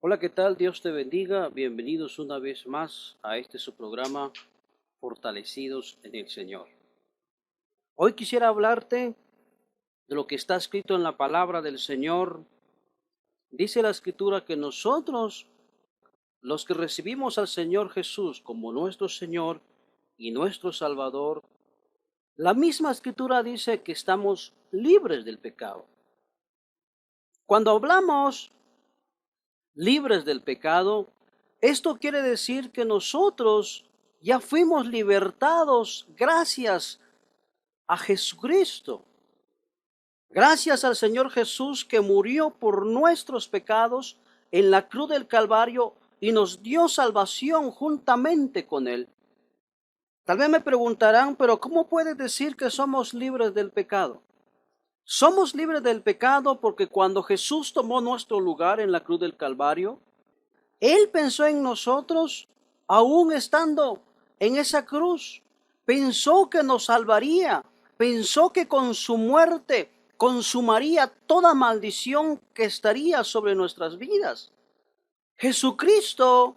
Hola, ¿qué tal? Dios te bendiga. Bienvenidos una vez más a su programa Fortalecidos en el Señor. Hoy quisiera hablarte de lo que está escrito en la palabra del Señor. Dice la Escritura que nosotros, los que recibimos al Señor Jesús como nuestro Señor y nuestro Salvador, la misma Escritura dice que estamos libres del pecado. Cuando hablamos libres del pecado, esto quiere decir que nosotros ya fuimos libertados gracias a Jesucristo. Gracias al Señor Jesús que murió por nuestros pecados en la cruz del Calvario y nos dio salvación juntamente con Él. Tal vez me preguntarán, pero ¿cómo puedes decir que somos libres del pecado? Somos libres del pecado porque cuando Jesús tomó nuestro lugar en la cruz del Calvario, Él pensó en nosotros, aún estando en esa cruz. Pensó que nos salvaría. Pensó que con su muerte consumaría toda maldición que estaría sobre nuestras vidas. Jesucristo,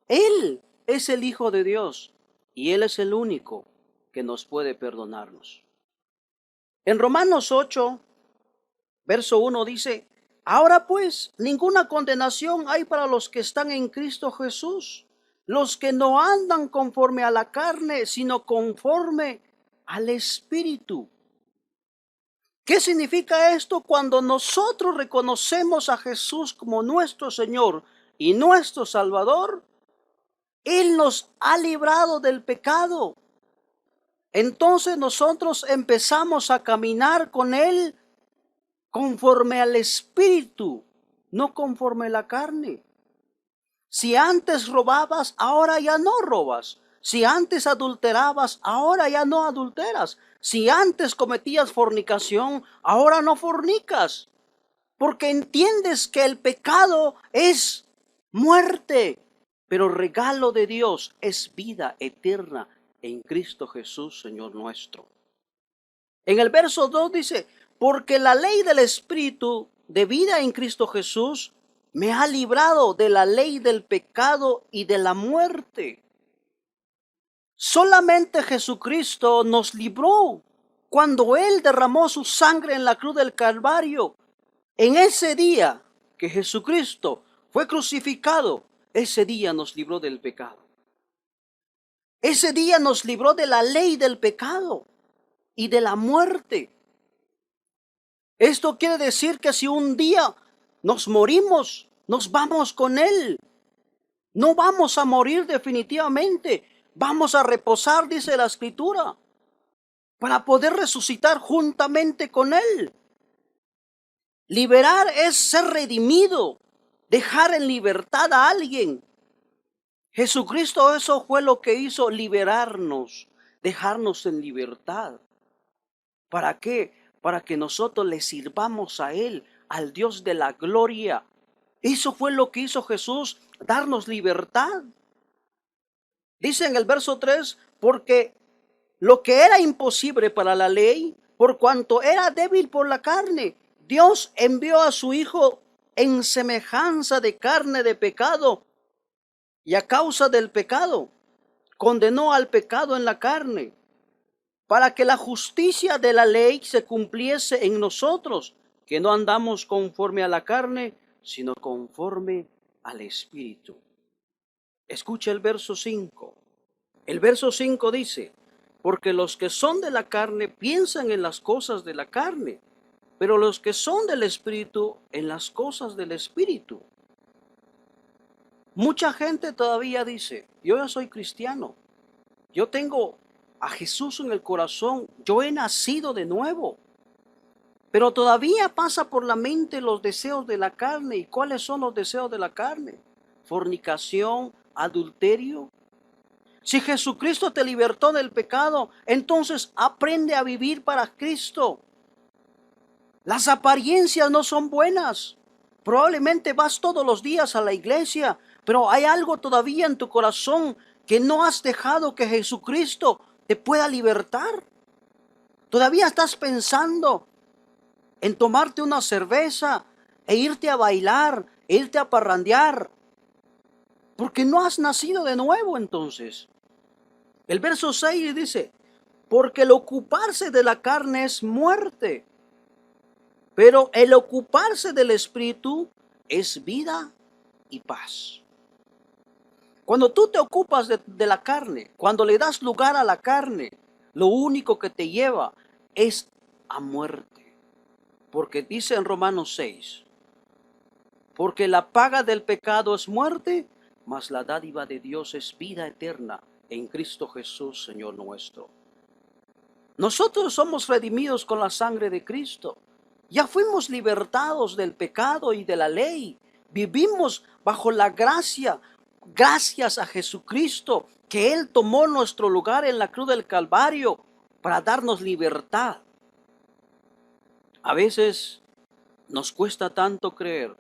Él es el Hijo de Dios y Él es el único que nos puede perdonarnos. En Romanos 8, verso 1 dice: ahora pues, ninguna condenación hay para los que están en Cristo Jesús, los que no andan conforme a la carne, sino conforme al Espíritu. ¿Qué significa esto? Cuando nosotros reconocemos a Jesús como nuestro Señor y nuestro Salvador, Él nos ha librado del pecado. Entonces nosotros empezamos a caminar con Él conforme al Espíritu, no conforme a la carne. Si antes robabas, ahora ya no robas. Si antes adulterabas, ahora ya no adulteras. Si antes cometías fornicación, ahora no fornicas. Porque entiendes que el pecado es muerte, pero regalo de Dios es vida eterna en Cristo Jesús, Señor nuestro. En el verso 2 dice: porque la ley del Espíritu de vida en Cristo Jesús me ha librado de la ley del pecado y de la muerte. Solamente Jesucristo nos libró cuando Él derramó su sangre en la cruz del Calvario. En ese día que Jesucristo fue crucificado, ese día nos libró del pecado. Ese día nos libró de la ley del pecado y de la muerte. Esto quiere decir que si un día nos morimos, nos vamos con Él. No vamos a morir definitivamente. Vamos a reposar, dice la Escritura, para poder resucitar juntamente con Él. Liberar es ser redimido, dejar en libertad a alguien. Jesucristo eso fue lo que hizo, liberarnos, dejarnos en libertad. ¿Para qué? Para que nosotros le sirvamos a Él, al Dios de la gloria. Eso fue lo que hizo Jesús, darnos libertad. Dice en el verso 3, porque lo que era imposible para la ley, por cuanto era débil por la carne, Dios envió a su Hijo en semejanza de carne de pecado, y a causa del pecado, condenó al pecado en la carne, para que la justicia de la ley se cumpliese en nosotros, que no andamos conforme a la carne, sino conforme al Espíritu. Escucha el verso 5. El verso 5 dice: porque los que son de la carne piensan en las cosas de la carne, pero los que son del Espíritu en las cosas del Espíritu. Mucha gente todavía dice: yo ya soy cristiano, yo tengo a Jesús en el corazón, yo he nacido de nuevo. Pero todavía pasa por la mente los deseos de la carne. ¿Y cuáles son los deseos de la carne? Fornicación, adulterio. Si Jesucristo te libertó del pecado, entonces aprende a vivir para Cristo. Las apariencias no son buenas. Probablemente vas todos los días a la iglesia, pero hay algo todavía en tu corazón que no has dejado que Jesucristo te pueda libertar. Todavía estás pensando en tomarte una cerveza e irte a bailar, e irte a parrandear, Porque no has nacido de nuevo entonces. El verso 6 dice, porque el ocuparse de la carne es muerte, pero el ocuparse del Espíritu es vida y paz. Cuando tú te ocupas de la carne, cuando le das lugar a la carne, lo único que te lleva es a muerte. Porque dice en Romanos 6, porque la paga del pecado es muerte, mas la dádiva de Dios es vida eterna en Cristo Jesús, Señor nuestro. Nosotros somos redimidos con la sangre de Cristo. Ya fuimos libertados del pecado y de la ley. Vivimos bajo la gracia, gracias a Jesucristo, que Él tomó nuestro lugar en la cruz del Calvario para darnos libertad. A veces nos cuesta tanto creer.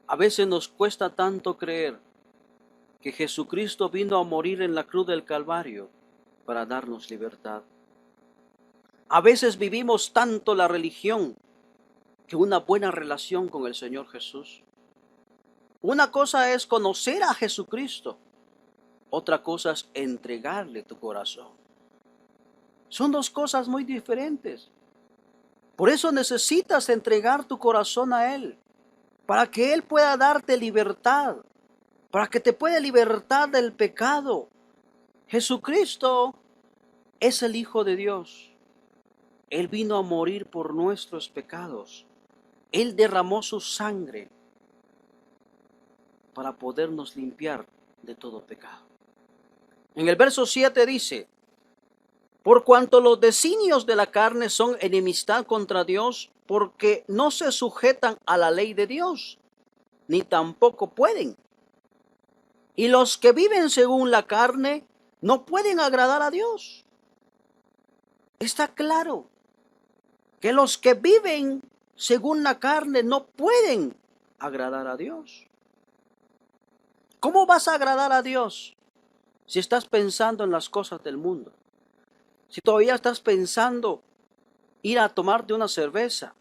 A veces nos cuesta tanto creer que Jesucristo vino a morir en la cruz del Calvario para darnos libertad. A veces vivimos tanto la religión que una buena relación con el Señor Jesús. Una cosa es conocer a Jesucristo, otra cosa es entregarle tu corazón. Son dos cosas muy diferentes. Por eso necesitas entregar tu corazón a Él, para que Él pueda darte libertad, para que te pueda libertar del pecado. Jesucristo es el Hijo de Dios. Él vino a morir por nuestros pecados. Él derramó su sangre para podernos limpiar de todo pecado. En el verso 7 dice, por cuanto los designios de la carne son enemistad contra Dios, porque no se sujetan a la ley de Dios, ni tampoco pueden. Y los que viven según la carne no pueden agradar a Dios. Está claro que los que viven según la carne no pueden agradar a Dios. ¿Cómo vas a agradar a Dios si estás pensando en las cosas del mundo? Si todavía estás pensando ir a tomarte una cerveza,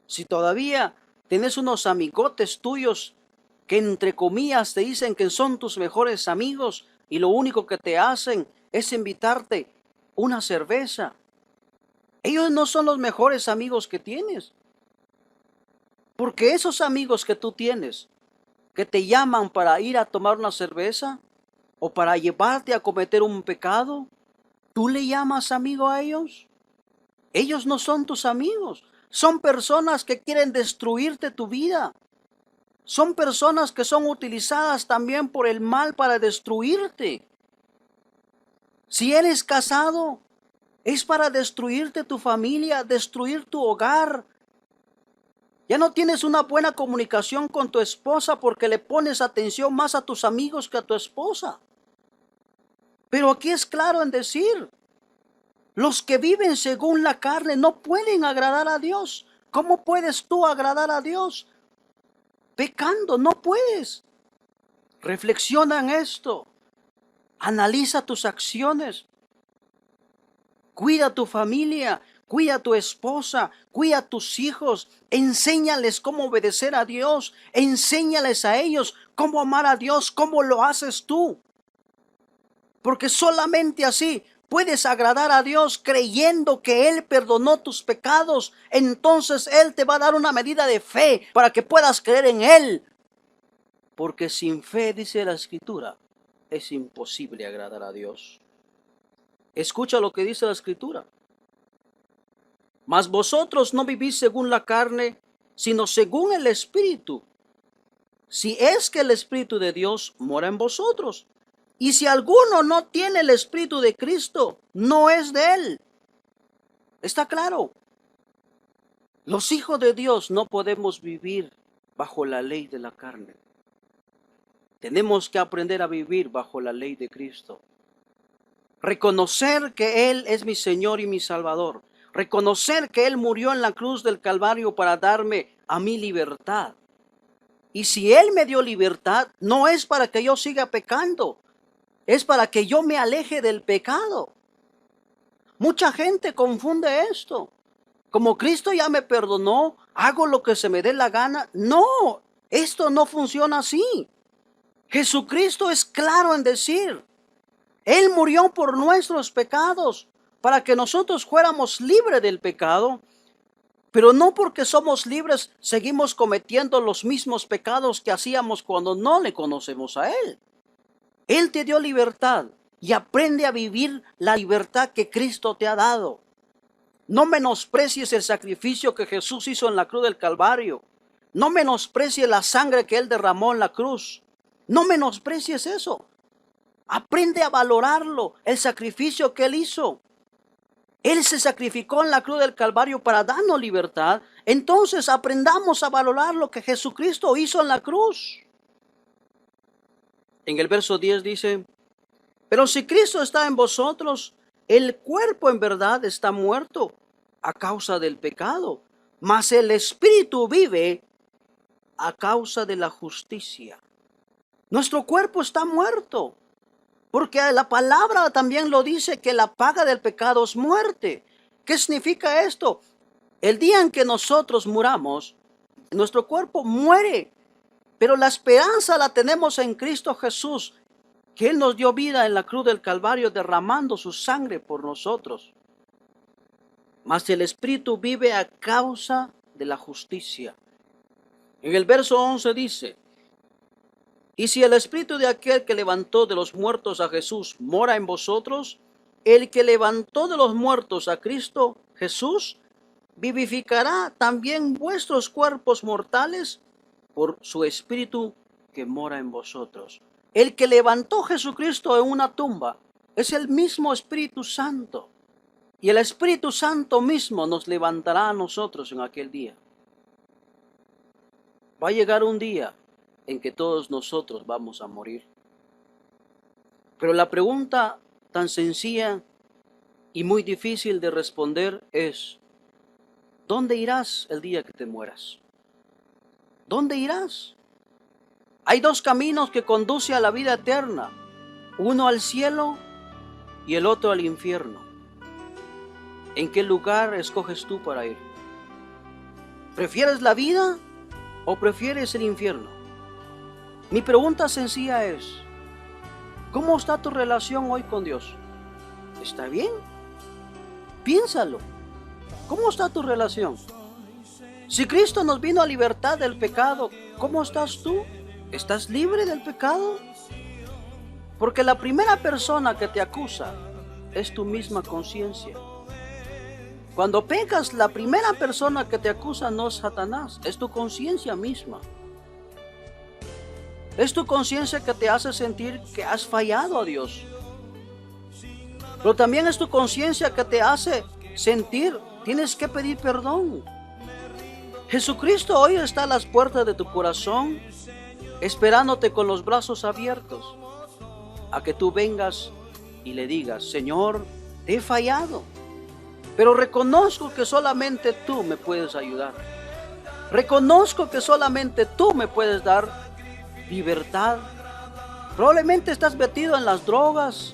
si todavía tienes unos amigotes tuyos que entre comillas te dicen que son tus mejores amigos y lo único que te hacen es invitarte una cerveza. Ellos no son los mejores amigos que tienes. Porque esos amigos que tú tienes, que te llaman para ir a tomar una cerveza o para llevarte a cometer un pecado, ¿tú le llamas amigo a ellos? Ellos no son tus amigos. Son personas que quieren destruirte tu vida. Son personas que son utilizadas también por el mal para destruirte. Si eres casado, es para destruirte tu familia, destruir tu hogar. Ya no tienes una buena comunicación con tu esposa porque le pones atención más a tus amigos que a tu esposa. Pero aquí es claro en decir, los que viven según la carne no pueden agradar a Dios. ¿Cómo puedes tú agradar a Dios? Pecando, no puedes. Reflexiona en esto. Analiza tus acciones. Cuida a tu familia, cuida a tu esposa, cuida a tus hijos. Enséñales cómo obedecer a Dios. Enséñales a ellos cómo amar a Dios, cómo lo haces tú. Porque solamente así puedes agradar a Dios creyendo que Él perdonó tus pecados. Entonces Él te va a dar una medida de fe para que puedas creer en Él. Porque sin fe, dice la Escritura, es imposible agradar a Dios. Escucha lo que dice la Escritura. Mas vosotros no vivís según la carne, sino según el Espíritu. Si es que el Espíritu de Dios mora en vosotros. Y si alguno no tiene el Espíritu de Cristo, no es de Él. ¿Está claro? Los hijos de Dios no podemos vivir bajo la ley de la carne. Tenemos que aprender a vivir bajo la ley de Cristo. Reconocer que Él es mi Señor y mi Salvador. Reconocer que Él murió en la cruz del Calvario para darme a mi libertad. Y si Él me dio libertad, no es para que yo siga pecando. Es para que yo me aleje del pecado. Mucha gente confunde esto. Como Cristo ya me perdonó, hago lo que se me dé la gana. No, esto no funciona así. Jesucristo es claro en decir, Él murió por nuestros pecados para que nosotros fuéramos libres del pecado, pero no porque somos libres seguimos cometiendo los mismos pecados que hacíamos cuando no le conocemos a Él. Él te dio libertad y aprende a vivir la libertad que Cristo te ha dado. No menosprecies el sacrificio que Jesús hizo en la cruz del Calvario. No menosprecies la sangre que Él derramó en la cruz. No menosprecies eso. Aprende a valorarlo, el sacrificio que Él hizo. Él se sacrificó en la cruz del Calvario para darnos libertad. Entonces aprendamos a valorar lo que Jesucristo hizo en la cruz. En el verso 10 dice, pero si Cristo está en vosotros, el cuerpo en verdad está muerto a causa del pecado, mas el espíritu vive a causa de la justicia. Nuestro cuerpo está muerto, porque la palabra también lo dice que la paga del pecado es muerte. ¿Qué significa esto? El día en que nosotros muramos, nuestro cuerpo muere, pero la esperanza la tenemos en Cristo Jesús, que Él nos dio vida en la cruz del Calvario derramando su sangre por nosotros. Mas el Espíritu vive a causa de la justicia. En el verso 11 dice, y si el Espíritu de aquel que levantó de los muertos a Jesús mora en vosotros, el que levantó de los muertos a Cristo Jesús, vivificará también vuestros cuerpos mortales por su Espíritu que mora en vosotros. El que levantó Jesucristo en una tumba es el mismo Espíritu Santo. Y el Espíritu Santo mismo nos levantará a nosotros en aquel día. Va a llegar un día en que todos nosotros vamos a morir. Pero la pregunta tan sencilla y muy difícil de responder es, ¿dónde irás el día que te mueras? ¿Dónde irás? Hay dos caminos que conducen a la vida eterna, uno al cielo y el otro al infierno. ¿En qué lugar escoges tú para ir? ¿Prefieres la vida o prefieres el infierno? Mi pregunta sencilla es, ¿cómo está tu relación hoy con Dios? ¿Está bien? Piénsalo. ¿Cómo está tu relación? Si Cristo nos vino a libertad del pecado, ¿cómo estás tú? ¿Estás libre del pecado? Porque la primera persona que te acusa es tu misma conciencia. Cuando pecas, la primera persona que te acusa no es Satanás, es tu conciencia misma. Es tu conciencia que te hace sentir que has fallado a Dios. Pero también es tu conciencia que te hace sentir, tienes que pedir perdón. Jesucristo hoy está a las puertas de tu corazón, esperándote con los brazos abiertos, a que tú vengas y le digas, Señor, te he fallado, pero reconozco que solamente tú me puedes ayudar. Reconozco que solamente tú me puedes dar libertad. Probablemente estás metido en las drogas,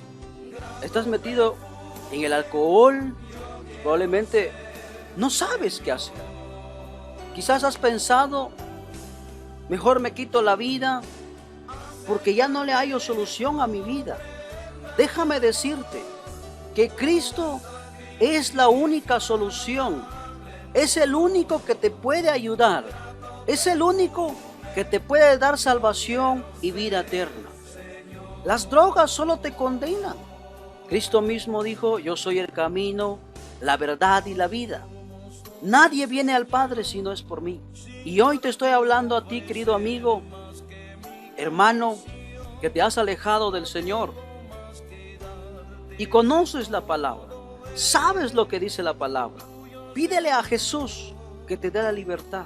estás metido en el alcohol, probablemente no sabes qué hacer. Quizás has pensado, mejor me quito la vida porque ya no le hallo solución a mi vida. Déjame decirte que Cristo es la única solución, es el único que te puede ayudar, es el único que te puede dar salvación y vida eterna. Las drogas solo te condenan. Cristo mismo dijo, yo soy el camino, la verdad y la vida. Nadie viene al Padre si no es por mí. Y hoy te estoy hablando a ti, querido amigo, hermano, que te has alejado del Señor y conoces la palabra, sabes lo que dice la palabra. Pídele a Jesús que te dé la libertad.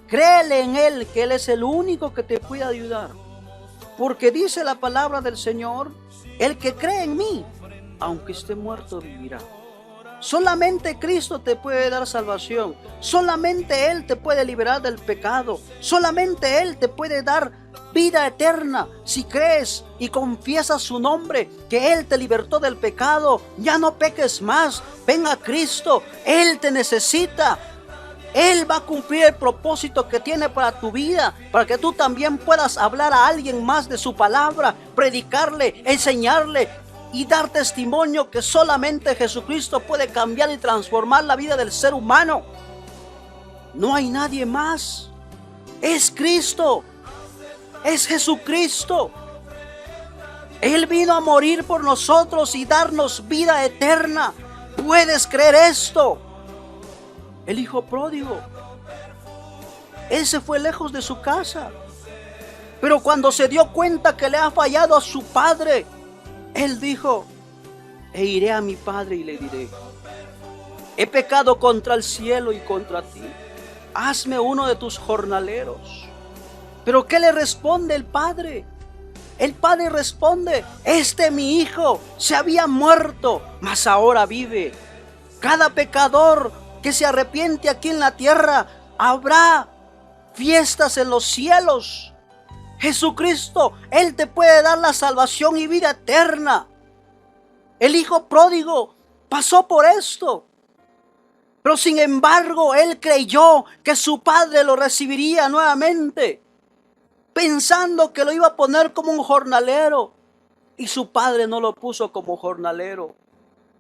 Créele en Él, que Él es el único que te puede ayudar. Porque dice la palabra del Señor, el que cree en mí, aunque esté muerto, vivirá. Solamente Cristo te puede dar salvación. Solamente Él te puede liberar del pecado. Solamente Él te puede dar vida eterna. Si crees y confiesas su nombre, que Él te libertó del pecado, ya no peques más. Ven a Cristo, Él te necesita. Él va a cumplir el propósito que tiene para tu vida, para que tú también puedas hablar a alguien más de su palabra, predicarle, enseñarle y dar testimonio que solamente Jesucristo puede cambiar y transformar la vida del ser humano. No hay nadie más. Es Cristo. Es Jesucristo. Él vino a morir por nosotros y darnos vida eterna. ¿Puedes creer esto? El hijo pródigo, él se fue lejos de su casa, pero cuando se dio cuenta que le ha fallado a su padre, él dijo: e iré a mi padre y le diré: he pecado contra el cielo y contra ti, hazme uno de tus jornaleros. Pero ¿qué le responde el padre? El padre responde: este mi hijo se había muerto, mas ahora vive. Cada pecador que se arrepiente aquí en la tierra, habrá fiestas en los cielos. Jesucristo, Él te puede dar la salvación y vida eterna. El hijo pródigo pasó por esto, pero sin embargo Él creyó que su padre lo recibiría nuevamente, pensando que lo iba a poner como un jornalero, y su padre no lo puso como jornalero,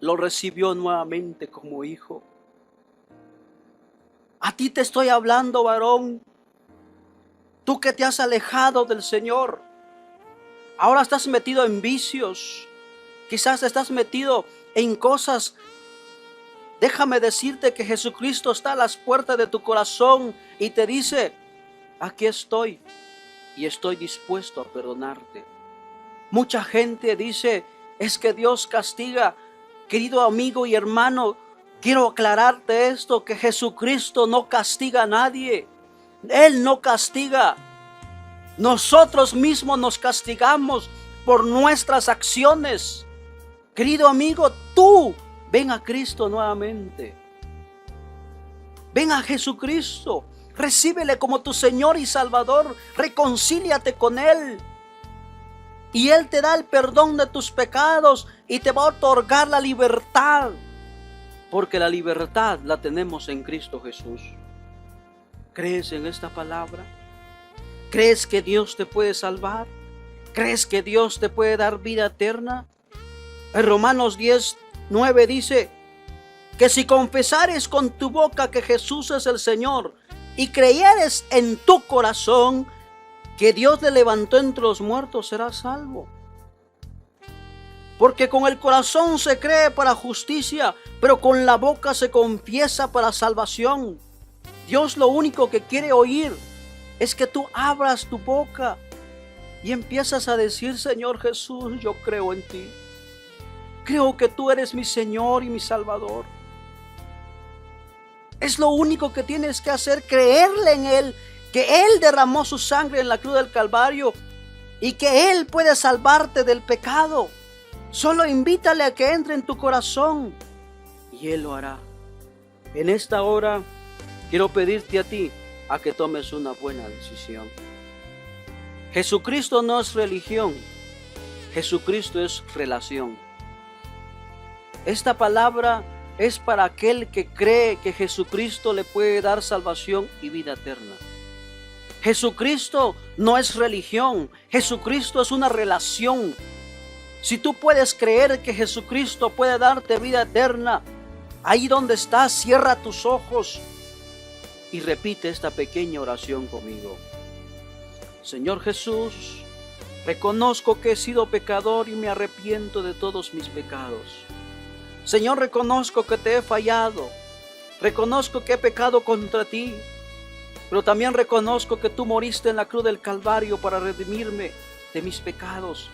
lo recibió nuevamente como hijo. A ti te estoy hablando, varón, tú que te has alejado del Señor. Ahora estás metido en vicios, quizás estás metido en cosas. Déjame decirte que Jesucristo está a las puertas de tu corazón y te dice: aquí estoy y estoy dispuesto a perdonarte. Mucha gente dice: es que Dios castiga. Querido amigo y hermano, quiero aclararte esto, que Jesucristo no castiga a nadie. Él no castiga. Nosotros mismos nos castigamos por nuestras acciones. Querido amigo, tú ven a Cristo nuevamente. Ven a Jesucristo. Recíbele como tu Señor y Salvador. Reconcíliate con Él. Y Él te da el perdón de tus pecados y te va a otorgar la libertad. Porque la libertad la tenemos en Cristo Jesús. ¿Crees en esta palabra? ¿Crees que Dios te puede salvar? ¿Crees que Dios te puede dar vida eterna? En Romanos 10:9 dice que si confesares con tu boca que Jesús es el Señor y creyeres en tu corazón que Dios le levantó entre los muertos, serás salvo. Porque con el corazón se cree para justicia, pero con la boca se confiesa para salvación. Dios lo único que quiere oír es que tú abras tu boca y empiezas a decir: Señor Jesús, yo creo en ti. Creo que tú eres mi Señor y mi Salvador. Es lo único que tienes que hacer, creerle en Él, que Él derramó su sangre en la cruz del Calvario y que Él puede salvarte del pecado. Solo invítale a que entre en tu corazón y Él lo hará. En esta hora quiero pedirte a ti a que tomes una buena decisión. Jesucristo no es religión, Jesucristo es relación. Esta palabra es para aquel que cree que Jesucristo le puede dar salvación y vida eterna. Jesucristo no es religión, Jesucristo es una relación. Si tú puedes creer que Jesucristo puede darte vida eterna, ahí donde estás, cierra tus ojos y repite esta pequeña oración conmigo. Señor Jesús, reconozco que he sido pecador y me arrepiento de todos mis pecados. Señor, reconozco que te he fallado, reconozco que he pecado contra ti, pero también reconozco que tú moriste en la cruz del Calvario para redimirme de mis pecados.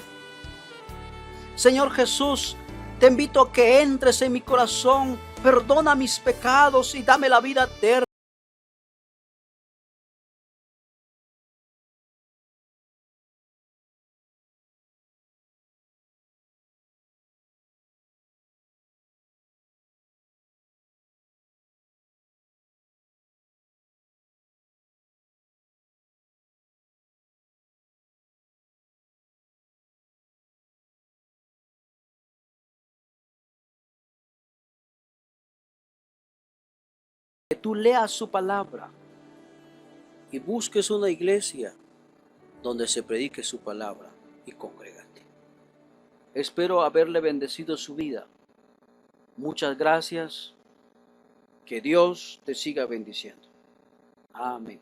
Señor Jesús, te invito a que entres en mi corazón, perdona mis pecados y dame la vida eterna. que tú leas su palabra y busques una iglesia donde se predique su palabra y congrégate. Espero haberle bendecido su vida. Muchas gracias. Que Dios te siga bendiciendo. Amén.